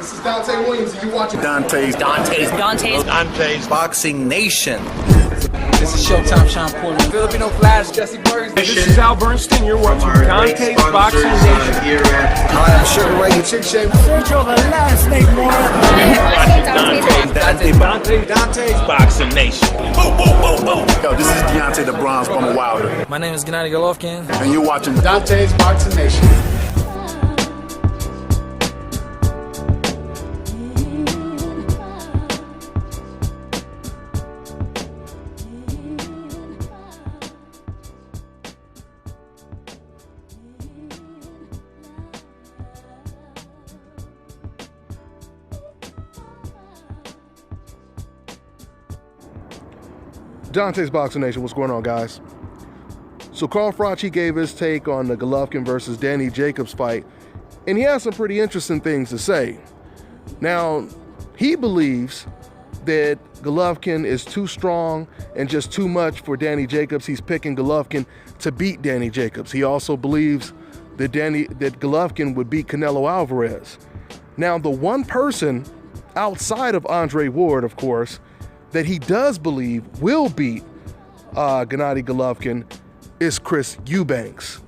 This is Dante Williams, and you're watching Dante's Boxing Nation. This is Showtime, Sean Portman. Filipino Flash, Jesse Burns. This is Al Bernstein. You're watching Dante's Boxing Nation. Hi, I'm Sugar Ray. Chick Shape. Search over last name, Dante's Boxing Nation. Boom, boom, boom, boom. Yo, this is Deontay the Bronze Bomber Wilder. My name is Golovkin. And you're watching Dante's Boxing Nation. Dante's Boxing Nation, what's going on, guys? So Carl Froch, he gave his take on the Golovkin versus Danny Jacobs fight, and he has some pretty interesting things to say. Now, he believes that Golovkin is too strong and just too much for Danny Jacobs. He's picking Golovkin to beat Danny Jacobs. He also believes that Golovkin would beat Canelo Alvarez. Now, the one person outside of Andre Ward, of course, that he does believe will beat Gennady Golovkin is Chris Eubanks.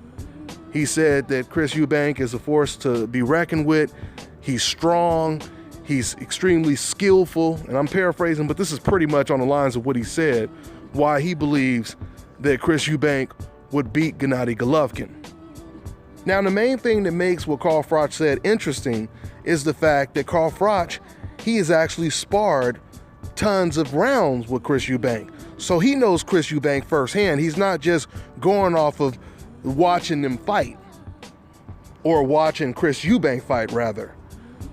He said that Chris Eubanks is a force to be reckoned with. He's strong, he's extremely skillful, and I'm paraphrasing, but this is pretty much on the lines of what he said, why he believes that Chris Eubanks would beat Gennady Golovkin. Now, the main thing that makes what Carl Froch said interesting is the fact that Carl Froch, he has actually sparred tons of rounds with Chris Eubanks. So he knows Chris Eubanks firsthand. He's not just going off of watching them fight, or watching Chris Eubanks fight, rather.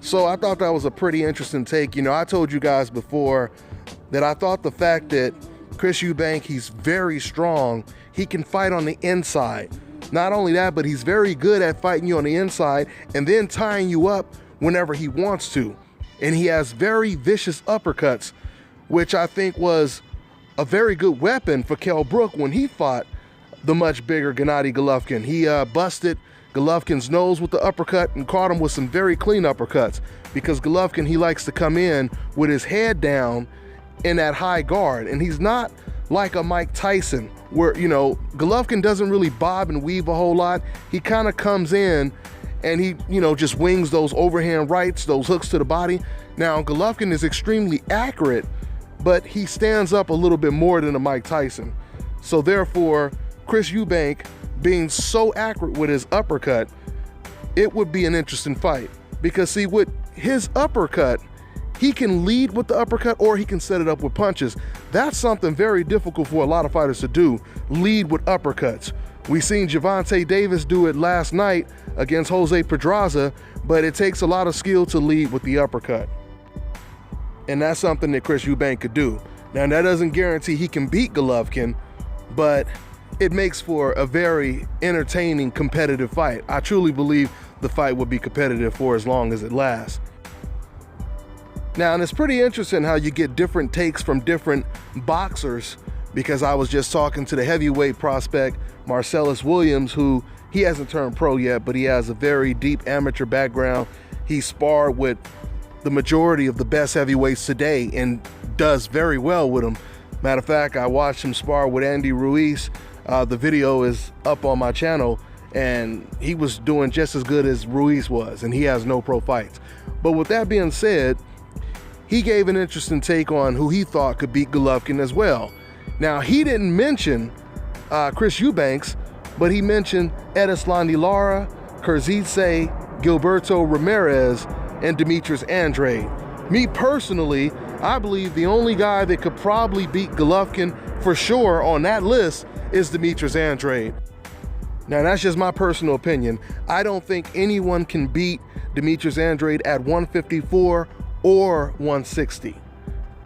So I thought that was a pretty interesting take. You know, I told you guys before that I thought the fact that Chris Eubanks, he's very strong, he can fight on the inside. Not only that, but he's very good at fighting you on the inside and then tying you up whenever he wants to. And he has very vicious uppercuts, which I think was a very good weapon for Kell Brook when he fought the much bigger Gennady Golovkin. He busted Golovkin's nose with the uppercut and caught him with some very clean uppercuts, because Golovkin, he likes to come in with his head down in that high guard, and he's not like a Mike Tyson where, you know, Golovkin doesn't really bob and weave a whole lot. He kind of comes in and he, you know, just wings those overhand rights, those hooks to the body. Now, Golovkin is extremely accurate, but he stands up a little bit more than a Mike Tyson. So therefore, Chris Eubanks being so accurate with his uppercut, it would be an interesting fight. Because see, with his uppercut, he can lead with the uppercut or he can set it up with punches. That's something very difficult for a lot of fighters to do, lead with uppercuts. We seen Gervonta Davis do it last night against Jose Pedraza, but it takes a lot of skill to lead with the uppercut. And that's something that Chris Eubanks could do. Now, that doesn't guarantee he can beat Golovkin, but it makes for a very entertaining, competitive fight. I truly believe the fight will be competitive for as long as it lasts. Now, and it's pretty interesting how you get different takes from different boxers, because I was just talking to the heavyweight prospect, Marcellus Williams, who he hasn't turned pro yet, but he has a very deep amateur background. He sparred with the majority of the best heavyweights today and does very well with them. Matter of fact, I watched him spar with Andy Ruiz. The video is up on my channel, and he was doing just as good as Ruiz was, and he has no pro fights. But with that being said, he gave an interesting take on who he thought could beat Golovkin as well. Now, he didn't mention Chris Eubanks, but he mentioned Erislandy Lara, Kerzice, Gilberto Ramirez, and Demetrius Andrade. Me personally, I believe the only guy that could probably beat Golovkin for sure on that list is Demetrius Andrade. Now, that's just my personal opinion. I don't think anyone can beat Demetrius Andrade at 154 or 160.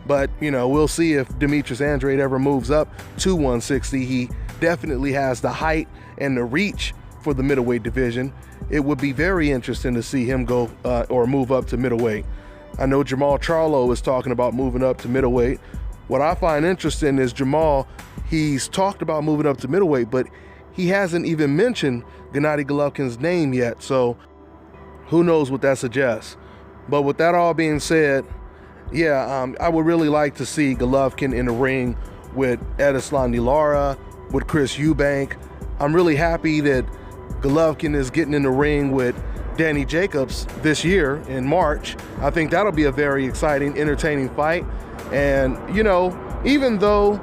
But, you know, we'll see if Demetrius Andrade ever moves up to 160. He definitely has the height and the reach for the middleweight division. It would be very interesting to see him go or move up to middleweight. I know Jamal Charlo is talking about moving up to middleweight. What I find interesting is Jamal, he's talked about moving up to middleweight, but he hasn't even mentioned Gennady Golovkin's name yet. So who knows what that suggests. But with that all being said, yeah, I would really like to see Golovkin in the ring with Erislandy Lara, with Chris Eubank. I'm really happy that Golovkin is getting in the ring with Danny Jacobs this year in March. I think that'll be a very exciting, entertaining fight. And, you know, even though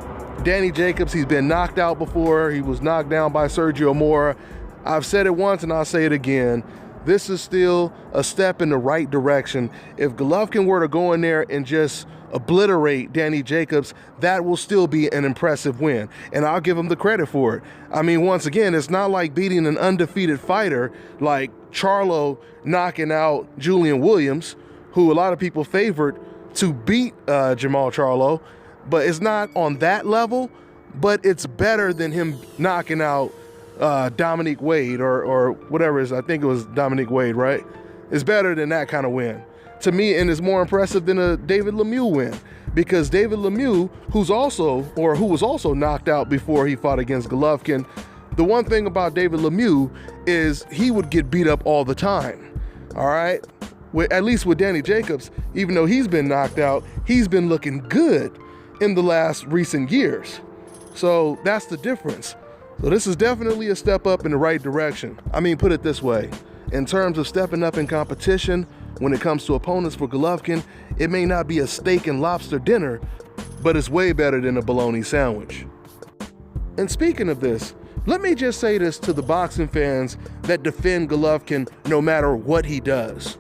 Danny Jacobs, he's been knocked out before, he was knocked down by Sergio Mora, I've said it once and I'll say it again, this is still a step in the right direction. If Golovkin were to go in there and just obliterate Danny Jacobs, that will still be an impressive win. And I'll give him the credit for it. I mean, once again, it's not like beating an undefeated fighter like Charlo knocking out Julian Williams, who a lot of people favored to beat Jamal Charlo, but it's not on that level, but it's better than him knocking out Dominic Wade or whatever it is. I think it was Dominic Wade, right? It's better than that kind of win to me, and it's more impressive than a David Lemieux win, because David Lemieux, who was also knocked out before he fought against Golovkin, the one thing about David Lemieux is he would get beat up all the time, all right? At least with Danny Jacobs, even though he's been knocked out, he's been looking good in the last recent years. So that's the difference. So this is definitely a step up in the right direction. I mean, put it this way, in terms of stepping up in competition, when it comes to opponents for Golovkin, it may not be a steak and lobster dinner, but it's way better than a bologna sandwich. And speaking of this, let me just say this to the boxing fans that defend Golovkin no matter what he does.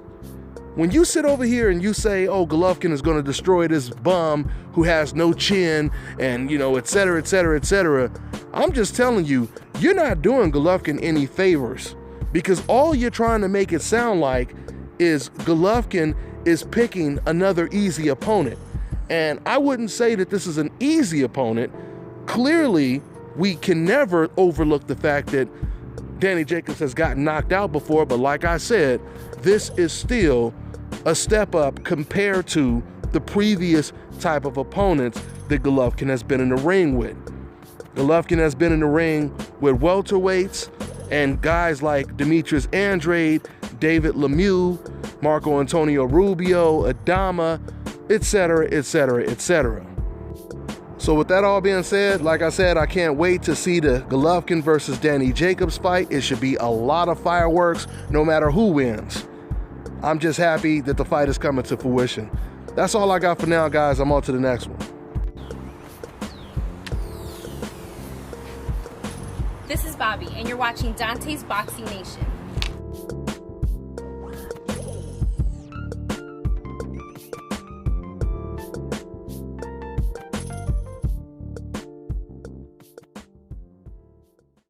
When you sit over here and you say, oh, Golovkin is going to destroy this bum who has no chin and, you know, et cetera, et cetera, et cetera, I'm just telling you, you're not doing Golovkin any favors, because all you're trying to make it sound like is Golovkin is picking another easy opponent. And I wouldn't say that this is an easy opponent. Clearly, we can never overlook the fact that Danny Jacobs has gotten knocked out before, but like I said, this is still a step up compared to the previous type of opponents that Golovkin has been in the ring with. Golovkin has been in the ring with welterweights and guys like Demetrius Andrade, David Lemieux, Marco Antonio Rubio, Adama, etc., etc., etc. So with that all being said, like I said, I can't wait to see the Golovkin versus Danny Jacobs fight. It should be a lot of fireworks no matter who wins. I'm just happy that the fight is coming to fruition. That's all I got for now, guys. I'm on to the next one. This is Bobby, and you're watching Dante's Boxing Nation.